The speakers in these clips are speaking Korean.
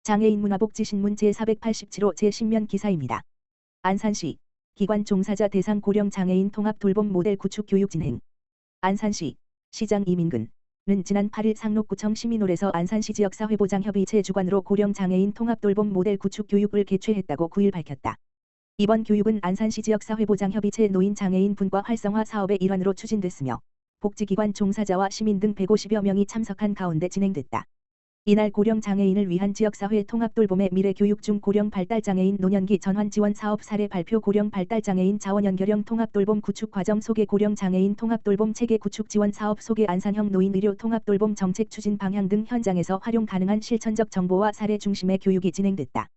장애인 문화복지신문 제487호 제10면 기사입니다. 안산시 기관 종사자 대상 고령 장애인 통합 돌봄 모델 구축 교육 진행. 안산시 시장 이민근은 지난 8일 상록구청 시민홀에서 안산시 지역사회보장협의체 주관으로 고령 장애인 통합 돌봄 모델 구축 교육을 개최했다고 9일 밝혔다. 이번 교육은 안산시 지역사회보장협의체 노인 장애인 분과 활성화 사업의 일환으로 추진됐으며 복지기관 종사자와 시민 등 150여 명이 참석한 가운데 진행됐다. 이날 고령 장애인을 위한 지역사회 통합돌봄의 미래교육 중 고령 발달장애인 노년기 전환지원 사업 사례 발표, 고령 발달장애인 자원연결형 통합돌봄 구축 과정 소개, 고령 장애인 통합돌봄 체계 구축 지원 사업 소개, 안산형 노인의료 통합돌봄 정책 추진 방향 등 현장에서 활용 가능한 실천적 정보와 사례 중심의 교육이 진행됐다.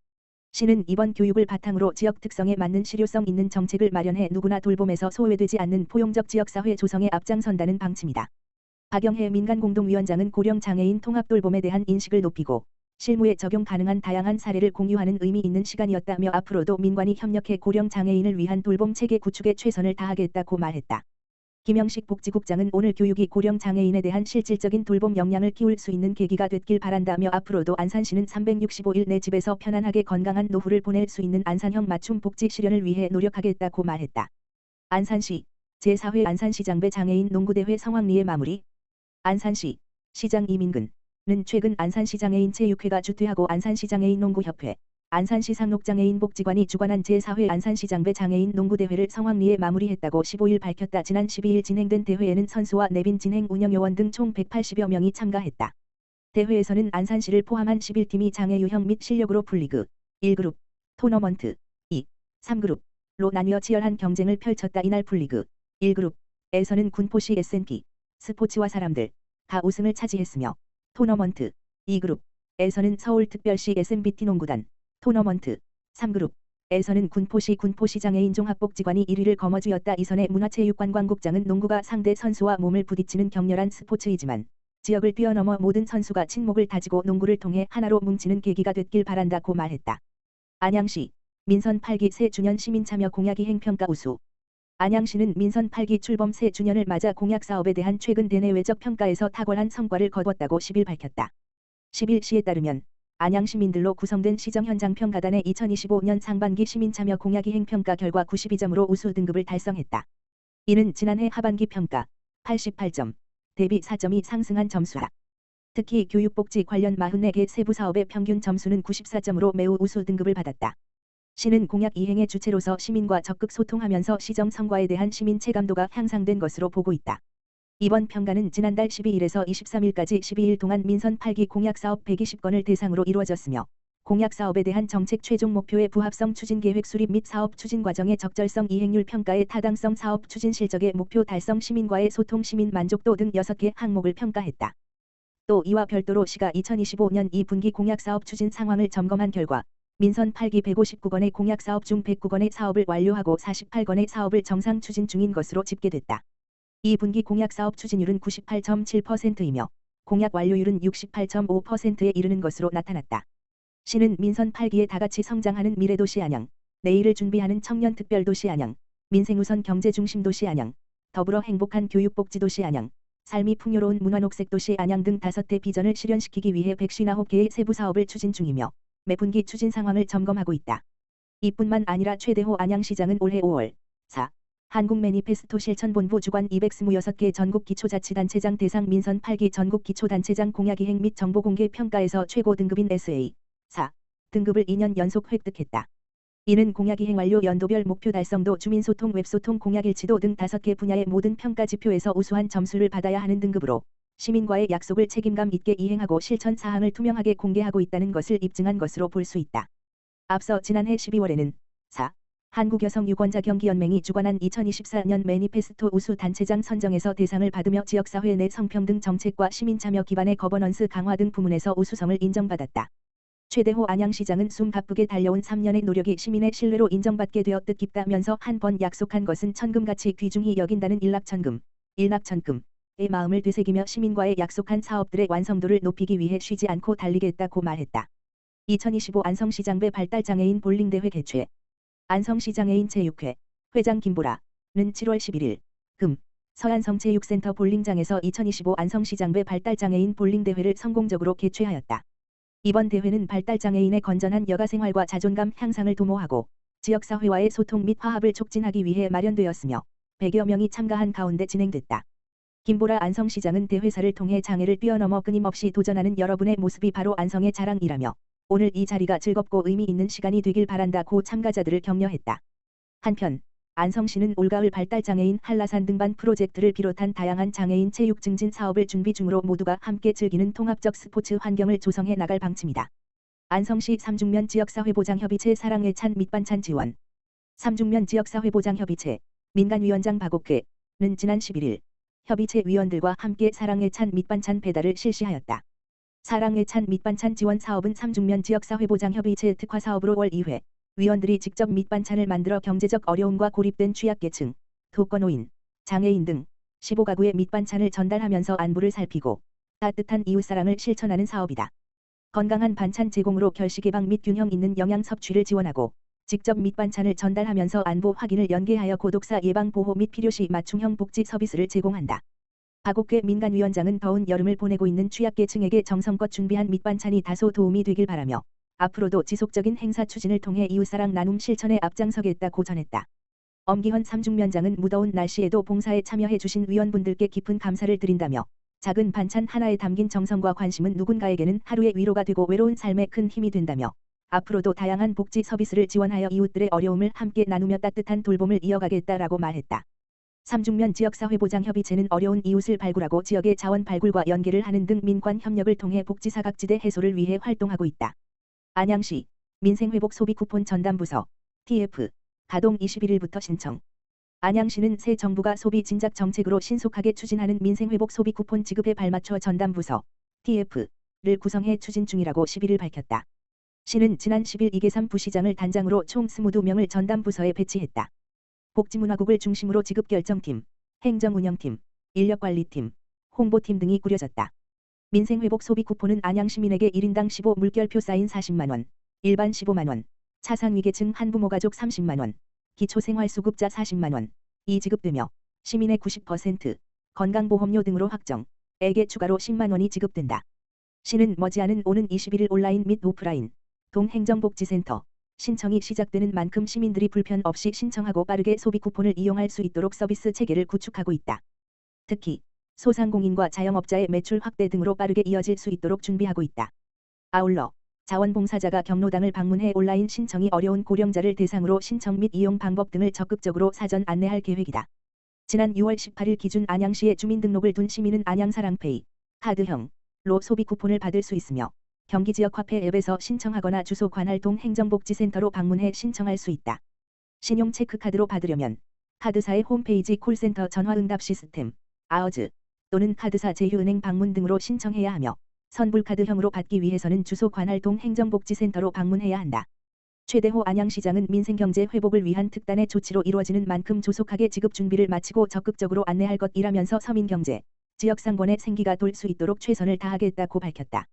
시는 이번 교육을 바탕으로 지역 특성에 맞는 실효성 있는 정책을 마련해 누구나 돌봄에서 소외되지 않는 포용적 지역사회 조성에 앞장선다는 방침이다. 박영혜 민간공동위원장은 고령 장애인 통합돌봄에 대한 인식을 높이고 실무에 적용 가능한 다양한 사례를 공유하는 의미 있는 시간이었다며 앞으로도 민관이 협력해 고령 장애인을 위한 돌봄 체계 구축에 최선을 다하겠다고 말했다. 김영식 복지국장은 오늘 교육이 고령 장애인에 대한 실질적인 돌봄 역량을 키울 수 있는 계기가 됐길 바란다며 앞으로도 안산시는 365일 내 집에서 편안하게 건강한 노후를 보낼 수 있는 안산형 맞춤 복지 실현을 위해 노력하겠다고 말했다. 안산시 제4회 안산시장배 장애인 농구대회 성황리에 마무리. 안산시 시장 이민근은 최근 안산시장애인 체육회가 주최하고 안산시장애인 농구협회, 안산시 상록장애인 복지관이 주관한 제4회 안산시장배 장애인 농구대회를 성황리에 마무리했다고 15일 밝혔다. 지난 12일 진행된 대회에는 선수와 내빈 진행 운영요원 등 총 180여 명이 참가했다. 대회에서는 안산시를 포함한 11팀이 장애 유형 및 실력으로 풀리그 1그룹, 토너먼트 2, 3그룹로 나뉘어 치열한 경쟁을 펼쳤다. 이날 풀리그 1그룹에서는 군포시 S&P 스포츠와 사람들 가 우승을 차지했으며 토너먼트 2그룹에서는 서울특별시 SMBT 농구단, 토너먼트 3그룹에서는 군포시 장애인 종합복지관이 1위를 거머쥐었다. 이선의 문화체육관광국장은 농구가 상대 선수와 몸을 부딪히는 격렬한 스포츠이지만 지역을 뛰어넘어 모든 선수가 친목을 다지고 농구를 통해 하나로 뭉치는 계기가 됐길 바란다고 말했다. 안양시 민선 8기 새 주년 시민참여 공약이행 평가 우수. 안양시는 민선 8기 출범 새 주년을 맞아 공약사업에 대한 최근 대내외적 평가에서 탁월한 성과를 거뒀다고 10일 밝혔다. 10일 시에 따르면 안양 시민들로 구성된 시정현장평가단의 2025년 상반기 시민참여 공약이행 평가 결과 92점으로 우수 등급을 달성했다. 이는 지난해 하반기 평가 88점 대비 4점이 상승한 점수다. 특히 교육복지 관련 44개 세부사업의 평균 점수는 94점으로 매우 우수 등급을 받았다. 시는 공약 이행의 주체로서 시민과 적극 소통하면서 시정 성과에 대한 시민 체감도가 향상된 것으로 보고 있다. 이번 평가는 지난달 12일에서 23일까지 12일 동안 민선 8기 공약사업 120건을 대상으로 이루어졌으며 공약사업에 대한 정책 최종 목표의 부합성 추진 계획 수립 및 사업 추진 과정의 적절성 이행률 평가의 타당성 사업 추진 실적의 목표 달성 시민과의 소통 시민 만족도 등 6개 항목을 평가했다. 또 이와 별도로 시가 2025년 2분기 공약사업 추진 상황을 점검한 결과 민선 8기 159건의 공약사업 중 109건의 사업을 완료하고 48건의 사업을 정상 추진 중인 것으로 집계됐다. 2분기 공약사업 추진율은 98.7%이며 공약 완료율은 68.5%에 이르는 것으로 나타났다. 시는 민선 8기에 다같이 성장하는 미래도시 안양, 내일을 준비하는 청년특별도시 안양, 민생우선 경제중심도시 안양, 더불어 행복한 교육복지도시 안양, 삶이 풍요로운 문화녹색도시 안양 등 5대 비전을 실현시키기 위해 159개의 세부사업을 추진 중이며 매분기 추진 상황을 점검하고 있다. 이뿐만 아니라 최대호 안양시장은 올해 5월 4. 한국 매니페스토 실천본부 주관 226개 전국기초자치단체장 대상 민선 8기 전국기초단체장 공약이행 및 정보공개 평가에서 최고 등급인 SA 4 등급을 2년 연속 획득했다. 이는 공약이행 완료 연도별 목표 달성도, 주민소통, 웹소통, 공약일치도 등 5개 분야의 모든 평가 지표에서 우수한 점수를 받아야 하는 등급으로 시민과의 약속을 책임감 있게 이행하고 실천 사항을 투명하게 공개하고 있다는 것을 입증한 것으로 볼 수 있다. 앞서 지난해 12월에는 4. 한국여성유권자경기연맹이 주관한 2024년 매니페스토 우수 단체장 선정에서 대상을 받으며 지역사회 내 성평등 정책과 시민참여 기반의 거버넌스 강화 등 부문에서 우수성을 인정받았다. 최대호 안양시장은 숨 바쁘게 달려온 3년의 노력이 시민의 신뢰로 인정받게 되어 뜻깊다면서 한 번 약속한 것은 천금같이 귀중히 여긴다는 일납천금의 마음을 되새기며 시민과의 약속한 사업들의 완성도를 높이기 위해 쉬지 않고 달리겠다고 말했다. 2025 안성시장배 발달장애인 볼링대회 개최. 안성시장애인 체육회 회장 김보라는 7월 11일 금 서안성체육센터 볼링장에서 2025 안성시장배 발달장애인 볼링대회를 성공적으로 개최하였다. 이번 대회는 발달장애인의 건전한 여가생활과 자존감 향상을 도모하고 지역사회와의 소통 및 화합을 촉진하기 위해 마련되었으며 100여 명이 참가한 가운데 진행됐다. 김보라 안성시장은 대회사를 통해 장애를 뛰어넘어 끊임없이 도전하는 여러분의 모습이 바로 안성의 자랑이라며 오늘 이 자리가 즐겁고 의미 있는 시간이 되길 바란다고 참가자들을 격려했다. 한편 안성시는 올가을 발달장애인 한라산 등반 프로젝트를 비롯한 다양한 장애인 체육 증진 사업을 준비 중으로 모두가 함께 즐기는 통합적 스포츠 환경을 조성해 나갈 방침이다. 안성시 삼중면 지역사회보장협의체 사랑의 찬 밑반찬 지원. 삼중면 지역사회보장협의체 민간위원장 박옥회는 지난 11일 협의체 위원들과 함께 사랑의 찬 밑반찬 배달을 실시하였다. 사랑의 찬 밑반찬 지원 사업은 삼중면 지역사회보장협의체 특화 사업으로 월 2회 위원들이 직접 밑반찬을 만들어 경제적 어려움과 고립된 취약계층, 독거노인, 장애인 등 15가구의 밑반찬을 전달하면서 안부를 살피고 따뜻한 이웃사랑을 실천하는 사업이다. 건강한 반찬 제공으로 결식 예방 및 균형 있는 영양 섭취를 지원하고 직접 밑반찬을 전달하면서 안부 확인을 연계하여 고독사 예방 보호 및 필요시 맞춤형 복지 서비스를 제공한다. 박옥회 민간위원장은 더운 여름을 보내고 있는 취약계층에게 정성껏 준비한 밑반찬이 다소 도움이 되길 바라며 앞으로도 지속적인 행사 추진을 통해 이웃사랑 나눔 실천에 앞장서겠다고 전했다. 엄기헌 삼중면장은 무더운 날씨에도 봉사에 참여해 주신 위원분들께 깊은 감사를 드린다며 작은 반찬 하나에 담긴 정성과 관심은 누군가에게는 하루의 위로가 되고 외로운 삶에 큰 힘이 된다며 앞으로도 다양한 복지 서비스를 지원하여 이웃들의 어려움을 함께 나누며 따뜻한 돌봄을 이어가겠다라고 말했다. 삼중면 지역사회보장협의체는 어려운 이웃을 발굴하고 지역의 자원 발굴과 연계를 하는 등 민관 협력을 통해 복지사각지대 해소를 위해 활동하고 있다. 안양시 민생회복 소비 쿠폰 전담부서 TF 가동 21일부터 신청. 안양시는 새 정부가 소비 진작 정책으로 신속하게 추진하는 민생회복 소비 쿠폰 지급에 발맞춰 전담부서 TF를 구성해 추진 중이라고 11일 밝혔다. 시는 지난 10일 이계삼 부시장을 단장으로 총 22명을 전담부서에 배치했다. 복지문화국을 중심으로 지급결정팀, 행정운영팀, 인력관리팀, 홍보팀 등이 꾸려졌다. 민생회복 소비 쿠폰은 안양시민에게 1인당 15 물결표 사인 40만원, 일반 15만원, 차상위계층 한부모 가족 30만원, 기초생활수급자 40만원,이 지급되며 시민의 90%, 건강보험료 등으로 확정액에 추가로 10만원이 지급된다. 시는 머지않은 오는 21일 온라인 및 오프라인, 동행정복지센터, 신청이 시작되는 만큼 시민들이 불편 없이 신청하고 빠르게 소비 쿠폰을 이용할 수 있도록 서비스 체계를 구축하고 있다. 특히 소상공인과 자영업자의 매출 확대 등으로 빠르게 이어질 수 있도록 준비하고 있다. 아울러 자원봉사자가 경로당을 방문해 온라인 신청이 어려운 고령자를 대상으로 신청 및 이용 방법 등을 적극적으로 사전 안내할 계획이다. 지난 6월 18일 기준 안양시에 주민등록을 둔 시민은 안양사랑페이, 카드형로 소비 쿠폰을 받을 수 있으며 경기지역화폐 앱에서 신청하거나 주소 관할 동행정복지센터로 방문해 신청할 수 있다. 신용체크카드로 받으려면 카드사의 홈페이지 콜센터 전화응답 시스템, 아어즈 또는 카드사 제휴은행 방문 등으로 신청해야 하며 선불카드형으로 받기 위해서는 주소 관할 동행정복지센터로 방문해야 한다. 최대호 안양시장은 민생경제 회복을 위한 특단의 조치로 이루어지는 만큼 조속하게 지급 준비를 마치고 적극적으로 안내할 것이라면서 서민경제, 지역상권의 생기가 돌 수 있도록 최선을 다하겠다고 밝혔다.